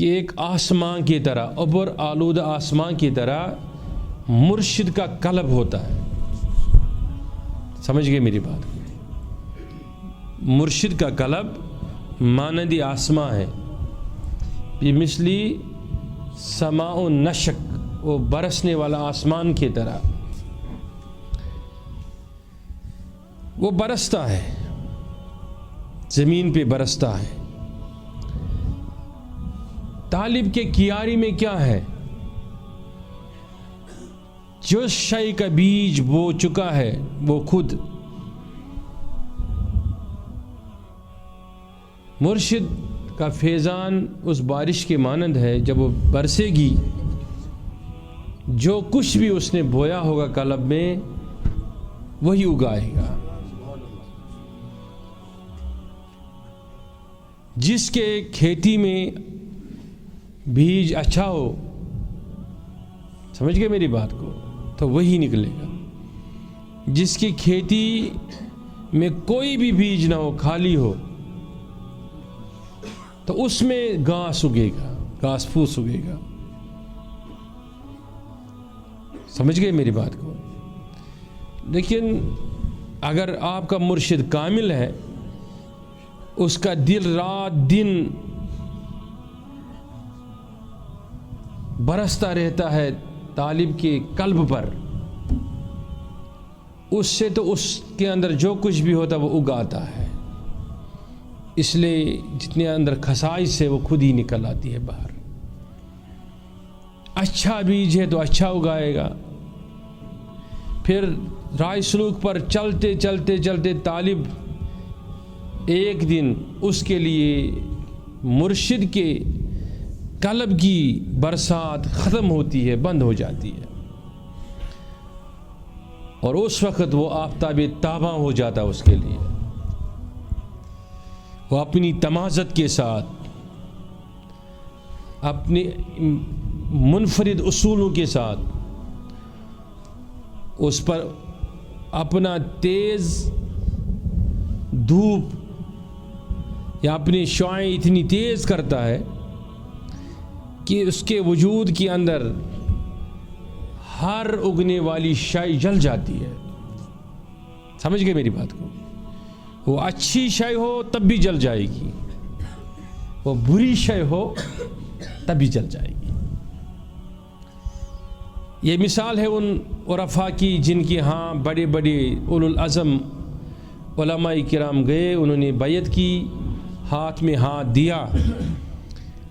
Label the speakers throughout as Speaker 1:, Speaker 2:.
Speaker 1: کہ ایک آسمان کی طرح، ابر آلودہ آسمان کی طرح مرشد کا قلب ہوتا ہے. سمجھ گئے میری بات؟ مرشد کا قلب مانندی آسمان ہے، مثلی سماء نشک، وہ برسنے والا آسمان کی طرح وہ برستا ہے، زمین پہ برستا ہے. طالب کے کیاری میں کیا ہے؟ جو شے کا بیج بو چکا ہے وہ خود مرشد کا فیضان اس بارش کے مانند ہے. جب وہ برسے گی، جو کچھ بھی اس نے بویا ہوگا قلب میں وہی اگائے گا. جس کے کھیتی میں بیج اچھا ہو، سمجھ گئے میری بات کو، تو وہی نکلے گا. جس کی کھیتی میں کوئی بھی بیج نہ ہو، خالی ہو، تو اس میں گھاس اگے گا، گھاس پھوس اگے گا. سمجھ گئے میری بات کو؟ لیکن اگر آپ کا مرشد کامل ہے، اس کا دل رات دن برستا رہتا ہے طالب کے قلب پر، اس سے تو اس کے اندر جو کچھ بھی ہوتا وہ اگاتا ہے. اس لیے جتنے اندر خصائص ہے وہ خود ہی نکل آتی ہے باہر. اچھا بیج ہے تو اچھا اگائے گا. پھر رائے سلوک پر چلتے چلتے چلتے طالب ایک دن اس کے لیے مرشد کے قلب کی برسات ختم ہوتی ہے، بند ہو جاتی ہے، اور اس وقت وہ آفتاب تاباں ہو جاتا اس کے لیے. وہ اپنی تمازت کے ساتھ، اپنی منفرد اصولوں کے ساتھ اس پر اپنا تیز دھوپ یا اپنی شعاعیں اتنی تیز کرتا ہے کہ اس کے وجود کے اندر ہر اگنے والی شے جل جاتی ہے. سمجھ گئے میری بات کو؟ وہ اچھی شے ہو تب بھی جل جائے گی، وہ بری شے ہو تب بھی جل جائے گی. یہ مثال ہے ان عرفاء کی جن کی ہاں بڑے بڑے اولو العزم علماء کرام گئے، انہوں نے بیعت کی، ہاتھ میں ہاتھ دیا،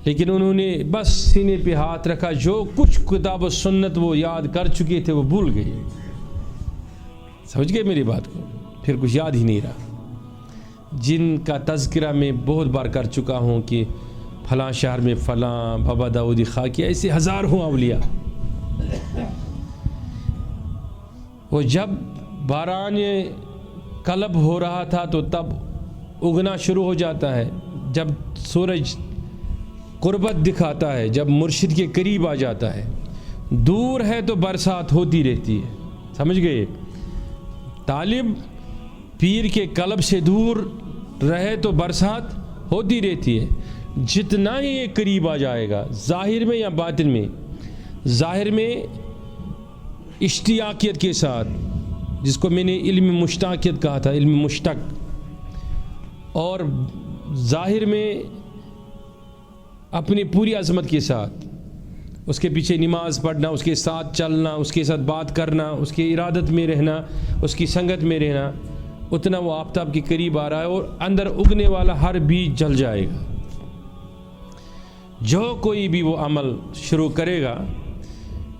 Speaker 1: لیکن انہوں نے بس سینے پہ ہاتھ رکھا، جو کچھ کتاب و سنت وہ یاد کر چکے تھے وہ بھول گئے. سمجھ گئے میری بات کو؟ پھر کچھ یاد ہی نہیں رہا. جن کا تذکرہ میں بہت بار کر چکا ہوں کہ فلاں شہر میں فلاں بابا داؤدی خاکی، ایسے ہزاروں اولیاء. وہ جب باران قلب ہو رہا تھا تو تب اگنا شروع ہو جاتا ہے. جب سورج قربت دکھاتا ہے، جب مرشد کے قریب آ جاتا ہے، دور ہے تو برسات ہوتی رہتی ہے. سمجھ گئے؟ طالب پیر کے قلب سے دور رہے تو برسات ہوتی رہتی ہے. جتنا ہی یہ قریب آ جائے گا، ظاہر میں یا باطن میں، ظاہر میں اشتیاقیت کے ساتھ، جس کو میں نے علم مشتاقیت کہا تھا، علم مشتق، اور ظاہر میں اپنی پوری عظمت کے ساتھ اس کے پیچھے نماز پڑھنا، اس کے ساتھ چلنا، اس کے ساتھ بات کرنا، اس کی ارادت میں رہنا، اس کی سنگت میں رہنا، اتنا وہ آفتاب کے قریب آ رہا ہے، اور اندر اگنے والا ہر بیج جل جائے گا. جو کوئی بھی وہ عمل شروع کرے گا،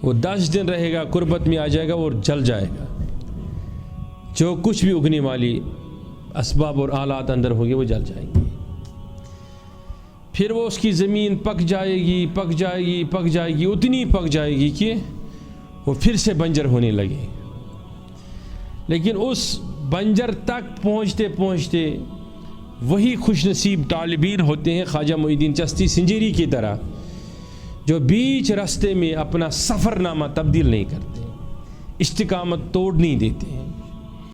Speaker 1: وہ 10 دن رہے گا، قربت میں آ جائے گا اور جل جائے گا. جو کچھ بھی اگنے والی اسباب اور آلات اندر ہوگی وہ جل جائیں گی. پھر وہ اس کی زمین پک جائے گی، پک جائے گی، پک جائے گی، اتنی پک جائے گی کہ وہ پھر سے بنجر ہونے لگے. لیکن اس بنجر تک پہنچتے پہنچتے وہی خوش نصیب طالبین ہوتے ہیں خواجہ معین الدین چشتی سنجیری کی طرح، جو بیچ راستے میں اپنا سفر نامہ تبدیل نہیں کرتے، استقامت توڑ نہیں دیتے ہیں.